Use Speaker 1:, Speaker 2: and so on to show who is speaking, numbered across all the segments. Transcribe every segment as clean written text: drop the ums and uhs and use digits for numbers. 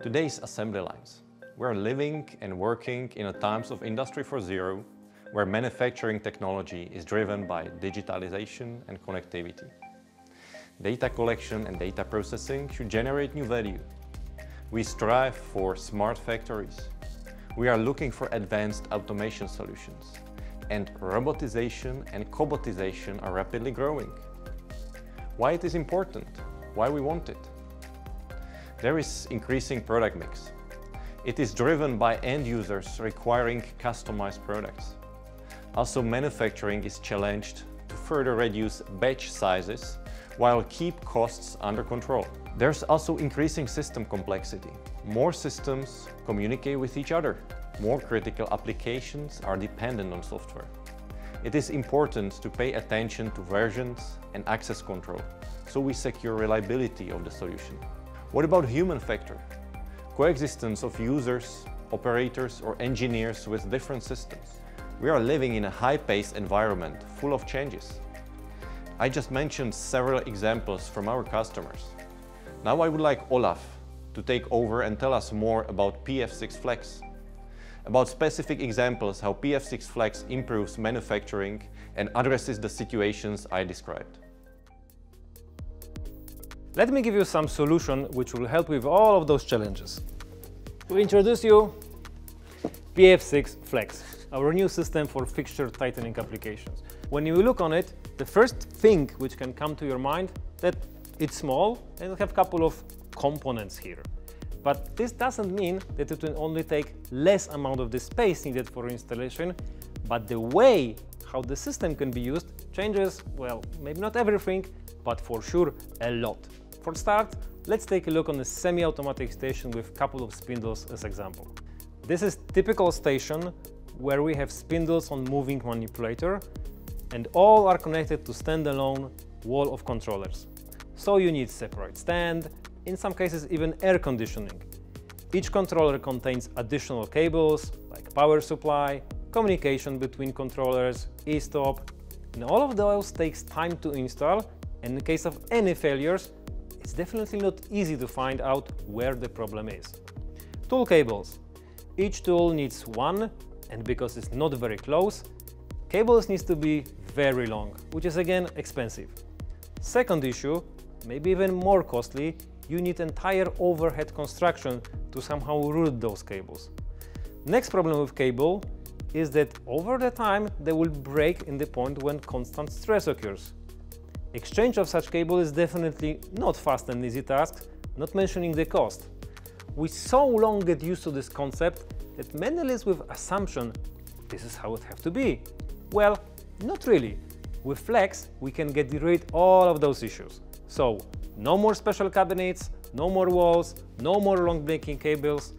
Speaker 1: Today's assembly lines. We're living and working in a times of Industry 4.0, where manufacturing technology is driven by digitalization and connectivity. Data collection and data processing should generate new value. We strive for smart factories. We are looking for advanced automation solutions. And robotization and cobotization are rapidly growing. Why it is important? Why we want it? There is increasing product mix. It is driven by end users requiring customized products. Also, manufacturing is challenged to further reduce batch sizes while keep costs under control. There's also increasing system complexity. More systems communicate with each other. More critical applications are dependent on software. It is important to pay attention to versions and access control, so we secure reliability of the solution. What about human factor? Coexistence of users, operators or engineers with different systems. We are living in a high-paced environment full of changes. I just mentioned several examples from our customers. Now I would like Olaf to take over and tell us more about PF6 Flex, about specific examples how PF6 Flex improves manufacturing and addresses the situations I described.
Speaker 2: Let me give you some solution which will help with all of those challenges. To introduce you, PF6 Flex, our new system for fixture tightening applications. When you look on it, the first thing which can come to your mind that it's small and it have a couple of components here. But this doesn't mean that it will only take less amount of the space needed for installation, but the way how the system can be used changes, well, maybe not everything, but for sure a lot. For start, let's take a look on a semi-automatic station with a couple of spindles as example. This is typical station where we have spindles on moving manipulator and all are connected to standalone wall of controllers. So you need separate stand, in some cases even air conditioning. Each controller contains additional cables like power supply, communication between controllers, e-stop, and all of those takes time to install, and in case of any failures, it's definitely not easy to find out where the problem is. Tool cables. Each tool needs one, and because it's not very close, cables needs to be very long, which is again expensive. Second issue, maybe even more costly, you need entire overhead construction to somehow route those cables. Next problem with cable is that over the time they will break in the point when constant stress occurs. Exchange of such cable is definitely not fast and easy task, not mentioning the cost. We so long get used to this concept that many live with assumption this is how it have to be. Well, not really. With Flex we can get rid all of those issues. So no more special cabinets, no more walls, no more long breaking cables,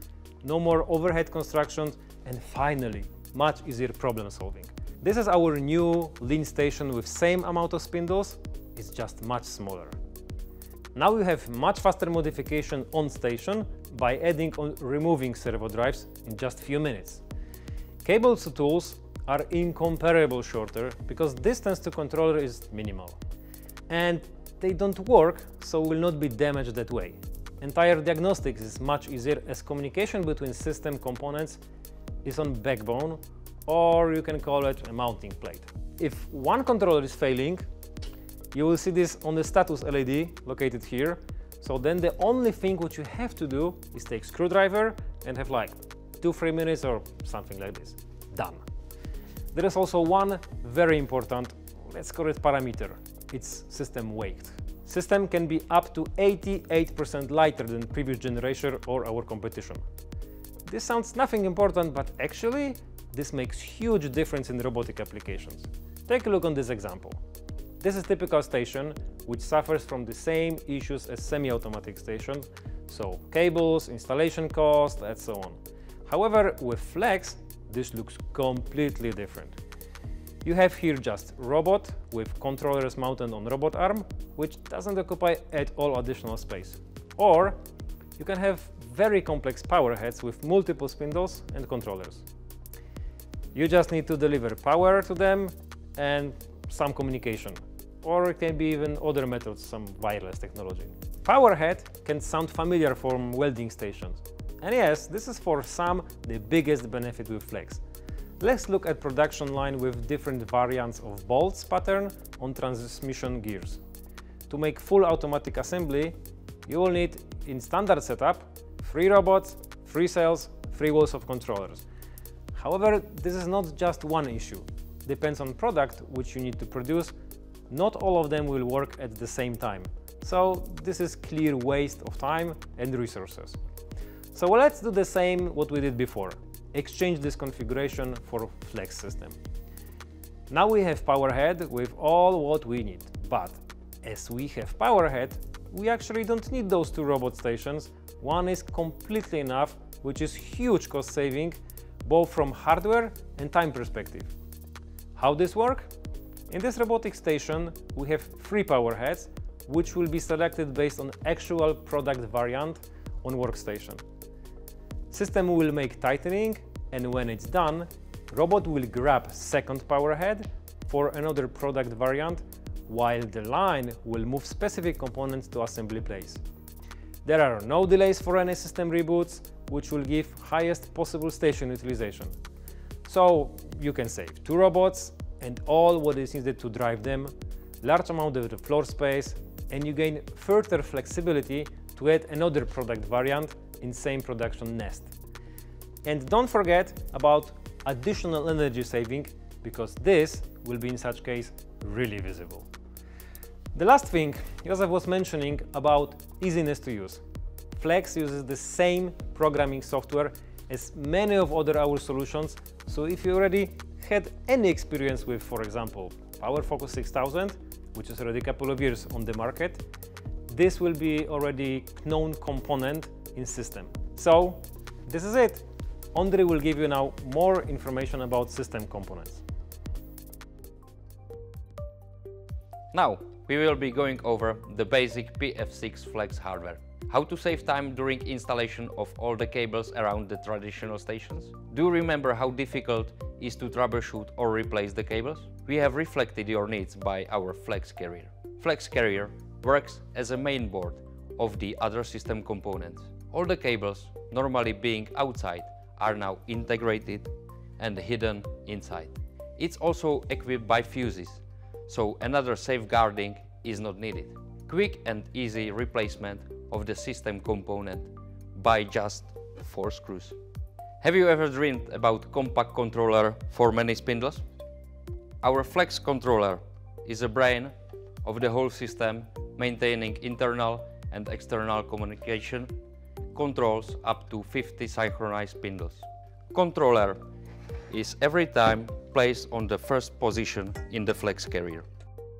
Speaker 2: no more overhead constructions, and finally much easier problem solving. This is our new lean station with same amount of spindles. It's just much smaller. Now you have much faster modification on station by adding or removing servo drives in just few minutes. Cables to tools are incomparably shorter because distance to controller is minimal. And they don't work, so will not be damaged that way. Entire diagnostics is much easier as communication between system components is on backbone, or you can call it a mounting plate. If one controller is failing, you will see this on the status LED located here. So then the only thing what you have to do is take screwdriver and have like 2-3 minutes or something like this. Done. There is also one very important, let's call it parameter. It's system weight. System can be up to 88% lighter than previous generation or our competition. This sounds nothing important, but actually this makes huge difference in robotic applications. Take a look on this example. This is typical station which suffers from the same issues as semi-automatic station, so cables, installation cost, and so on. However, with Flex, this looks completely different. You have here just robot with controllers mounted on robot arm, which doesn't occupy at all additional space. Or you can have very complex power heads with multiple spindles and controllers. You just need to deliver power to them and some communication. or it can be even other methods, some wireless technology. Powerhead can sound familiar from welding stations. And yes, this is for some the biggest benefit with Flex. Let's look at production line with different variants of bolts pattern on transmission gears. To make full automatic assembly, you will need, in standard setup, 3 robots, 3 cells, 3 walls of controllers. However, this is not just one issue. Depends on product which you need to produce. Not all of them will work at the same time. So this is clear waste of time and resources. So let's do the same what we did before. Exchange this configuration for Flex system. Now we have Powerhead with all what we need, but as we have Powerhead, we actually don't need those 2 robot stations. One is completely enough, which is huge cost saving, both from hardware and time perspective. How this work? In this robotic station, we have 3 Powerheads, which will be selected based on actual product variant on workstation. System will make tightening, and when it's done, robot will grab second Powerhead for another product variant, while the line will move specific components to assembly place. There are no delays for any system reboots, which will give highest possible station utilization. So you can save 2 robots and all what is needed to drive them, large amount of the floor space, and you gain further flexibility to add another product variant in same production nest. And don't forget about additional energy saving, because this will be in such case really visible. The last thing Josef was mentioning about easiness to use. Flex uses the same programming software as many of other our solutions, so if you already had any experience with, for example, PowerFocus 6000, which is already a couple of years on the market, this will be already known component in system. So this is it. Ondrej will give you now more information about system components.
Speaker 3: Now we will be going over the basic PF6 Flex hardware. How to save time during installation of all the cables around the traditional stations? Do you remember how difficult it is to troubleshoot or replace the cables? We have reflected your needs by our Flex carrier. Flex carrier works as a main board of the other system components. All the cables, normally being outside, are now integrated and hidden inside. It's also equipped by fuses, so another safeguarding is not needed. Quick and easy replacement of the system component by just 4 screws. Have you ever dreamed about compact controller for many spindles? Our Flex controller is the brain of the whole system, maintaining internal and external communication, controls up to 50 synchronized spindles. Controller is every time placed on the first position in the Flex carrier.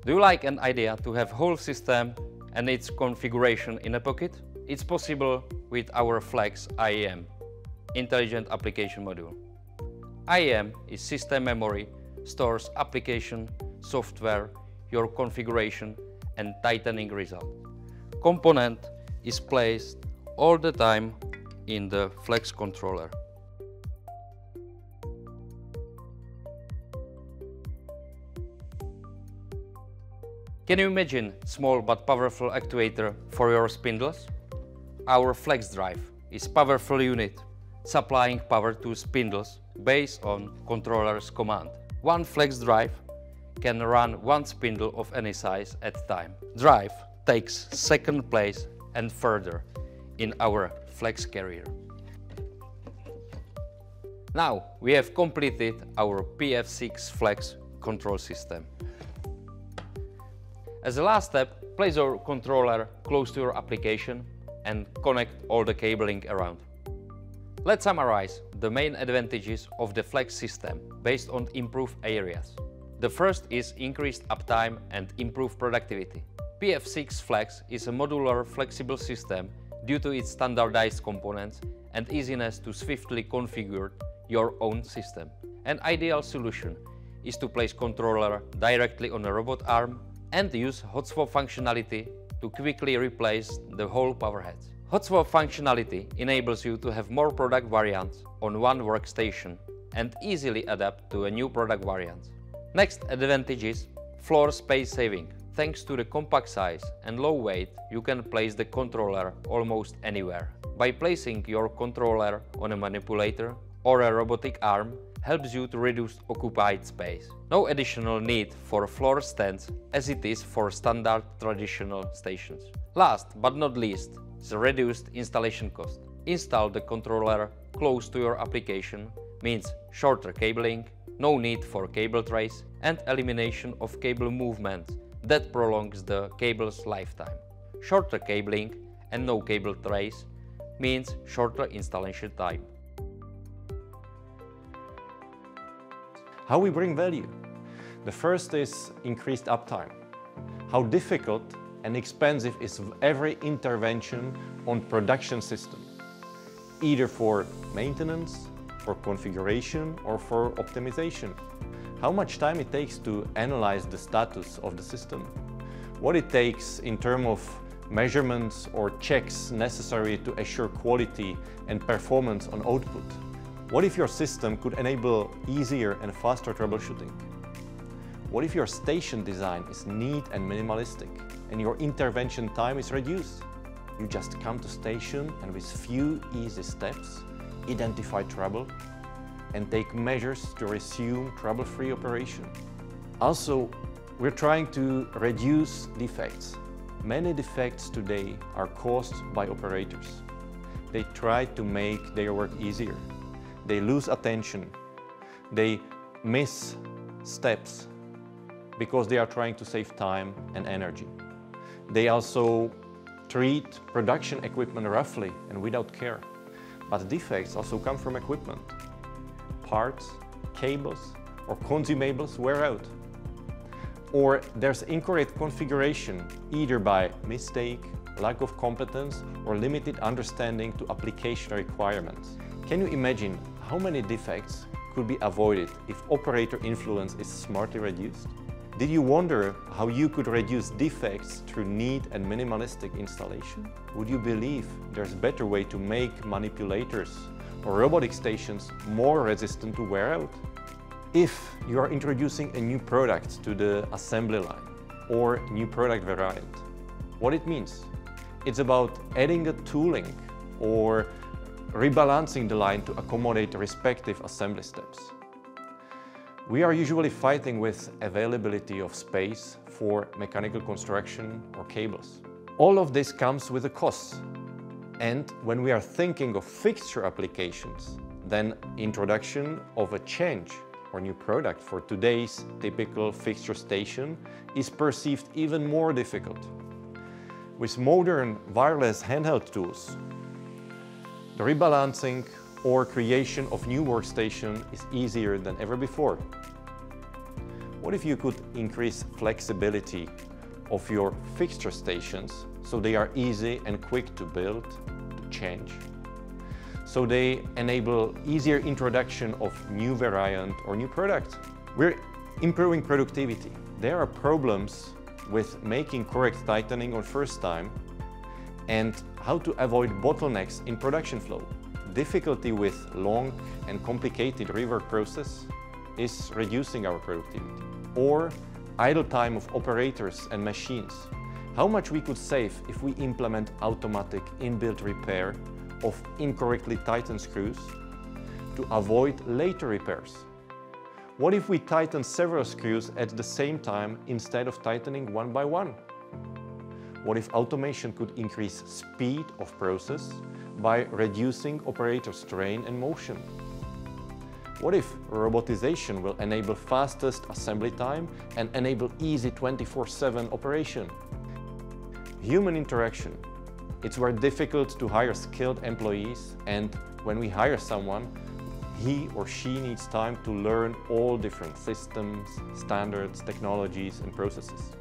Speaker 3: Do you like an idea to have whole system and its configuration in a pocket? It's possible with our Flex IAM, Intelligent Application Module. IAM is system memory, stores application, software, your configuration and tightening result. Component is placed all the time in the Flex controller. Can you imagine small but powerful actuator for your spindles? Our Flex drive is powerful unit supplying power to spindles based on controller's command. One Flex drive can run 1 spindle of any size at a time. Drive takes second place and further in our Flex carrier. Now we have completed our PF6 Flex control system. As a last step, place your controller close to your application and connect all the cabling around. Let's summarize the main advantages of the Flex system based on improved areas. The first is increased uptime and improved productivity. PF6 Flex is a modular, flexible system due to its standardized components and easiness to swiftly configure your own system. An ideal solution is to place controller directly on a robot arm and use hot swap functionality to quickly replace the whole power heads. Hot swap functionality enables you to have more product variants on one workstation and easily adapt to a new product variant. Next advantage is floor space saving. Thanks to the compact size and low weight, you can place the controller almost anywhere. By placing your controller on a manipulator or a robotic arm helps you to reduce occupied space. No additional need for floor stands as it is for standard traditional stations. Last but not least, the reduced installation cost. Install the controller close to your application means shorter cabling, no need for cable trays, and elimination of cable movements that prolongs the cable's lifetime. Shorter cabling and no cable trays means shorter installation time.
Speaker 1: How we bring value? The first is increased uptime. How difficult and expensive is every intervention on production system, either for maintenance, for configuration or for optimization. How much time it takes to analyze the status of the system. What it takes in terms of measurements or checks necessary to assure quality and performance on output. What if your system could enable easier and faster troubleshooting? What if your station design is neat and minimalistic and your intervention time is reduced? You just come to station and with few easy steps identify trouble and take measures to resume trouble-free operation. Also, we're trying to reduce defects. Many defects today are caused by operators. They try to make their work easier. They lose attention. They miss steps because they are trying to save time and energy. They also treat production equipment roughly and without care. But defects also come from equipment. Parts, cables, or consumables wear out. Or there's incorrect configuration, either by mistake, lack of competence, or limited understanding to application requirements. Can you imagine how many defects could be avoided if operator influence is smartly reduced? Did you wonder how you could reduce defects through neat and minimalistic installation? Would you believe there's a better way to make manipulators or robotic stations more resistant to wear out? If you are introducing a new product to the assembly line or new product variant, what it means? It's about adding a tooling or rebalancing the line to accommodate the respective assembly steps. We are usually fighting with availability of space for mechanical construction or cables. All of this comes with a cost. And when we are thinking of fixture applications, then introduction of a change or new product for today's typical fixture station is perceived even more difficult. With modern wireless handheld tools, the rebalancing or creation of new workstation is easier than ever before. What if you could increase flexibility of your fixture stations so they are easy and quick to build, to change? So they enable easier introduction of new variant or new product. We're improving productivity. There are problems with making correct tightening on first time and how to avoid bottlenecks in production flow. Difficulty with long and complicated rework process is reducing our productivity. Or idle time of operators and machines. How much we could save if we implement automatic inbuilt repair of incorrectly tightened screws to avoid later repairs? What if we tighten several screws at the same time instead of tightening one by one? What if automation could increase speed of process by reducing operator strain and motion? What if robotization will enable fastest assembly time and enable easy 24/7 operation? Human interaction. It's very difficult to hire skilled employees, and when we hire someone, he or she needs time to learn all different systems, standards, technologies and processes.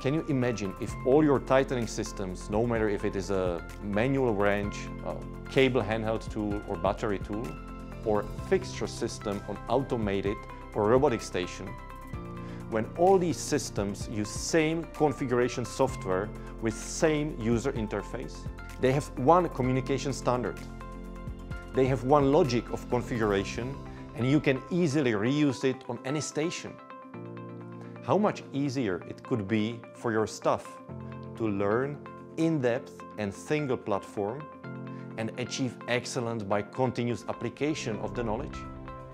Speaker 1: Can you imagine if all your tightening systems, no matter if it is a manual wrench, a cable handheld tool or battery tool, or fixture system on automated or robotic station, when all these systems use same configuration software with same user interface, they have one communication standard. They have one logic of configuration and you can easily reuse it on any station. how much easier it could be for your staff to learn in-depth and single platform and achieve excellence by continuous application of the knowledge.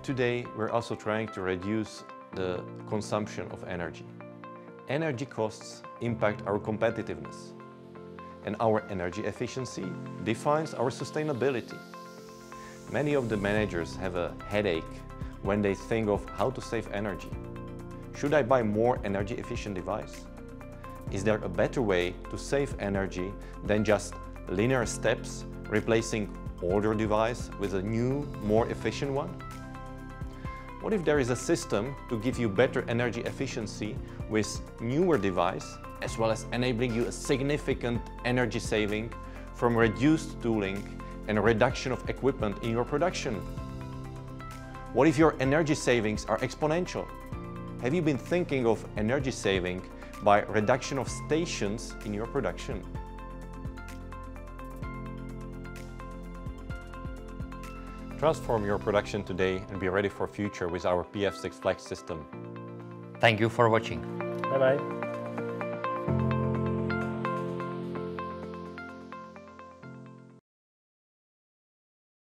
Speaker 1: Today, we're also trying to reduce the consumption of energy. Energy costs impact our competitiveness, and our energy efficiency defines our sustainability. Many of the managers have a headache when they think of how to save energy. Should I buy more energy efficient device? Is there a better way to save energy than just linear steps replacing older device with a new, more efficient one? What if there is a system to give you better energy efficiency with newer device, as well as enabling you a significant energy saving from reduced tooling and a reduction of equipment in your production? What if your energy savings are exponential? Have you been thinking of energy saving by reduction of stations in your production? Transform your production today and be ready for future with our PF6 Flex system.
Speaker 3: Thank you for watching.
Speaker 2: Bye-bye.